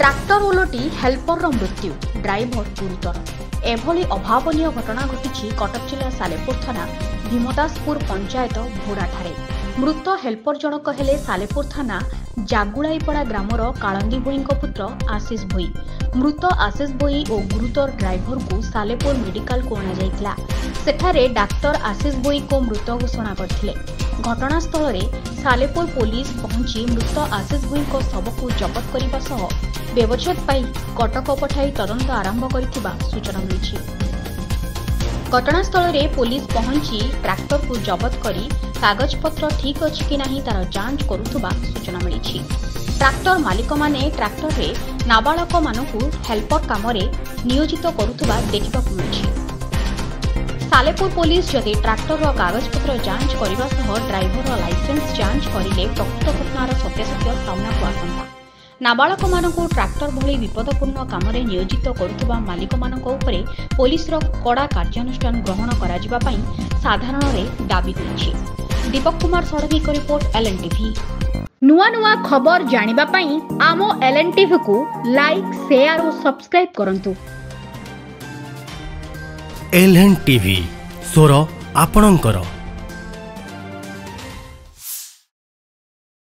Tractor ओलटी helper मृत्यु driver गुरुतर एभली अभावनीय घटना घटी कटक जिला सालेपुर थाना भीमदासपुर पंचायत भोराठारे मृत हेल्पर जनक हेले सालेपुर थाना जागुड़ाईपड़ा ग्रामर कालंदी भोई पुत्र आशीष भोई। मृत आशीष भोई और गुरुतर ड्राइवर को सालेपुर मेडिकल को अणा सेठारे डाक्टर आशीष भोई को मृत घोषणा करथिले। घटनास्थल में सालेपुर पुलिस पहुंची मृत आशीष भोई को शव को जबत करने सह व्यवच्छेद पाई कटक पठाई तदंत आरंभ करथिबा सूचना मिली। घटनास्थल में पुलिस पहुंची ट्रैक्टर को जबत करी कागजपत्र ठीक अच्छी कि नहीं तार जांच करुवा सूचना मिली। ट्रैक्टर मालिक माने ट्रैक्टर रे नाबालक मानकु हेल्पर काम नियोजित करुवा देखा मिली। सालेपुर पुलिस जदि ट्रैक्टर कागजपत्र जांच करने सह ड्राइवर लाइसेंस जांच करें प्रकृत घटनार सत्यासत्य सामना को आसंता। नाबालक मानकु ट्रैक्टर भली विपदपूर्ण काम नियोजित करुवा मालिक मानक उपरे पुलिसर कड़ा कार्यानुष्ठान ग्रहण करा पई साधारण रे दाबी होईछि। दीपक कुमार सड़की को रिपोर्ट LNTV। नुआ नुआ खबर जानिबा पई आमो LNTV को लाइक शेयर और सब्सक्राइब करंतु। LNTV स्वर आपणंकर।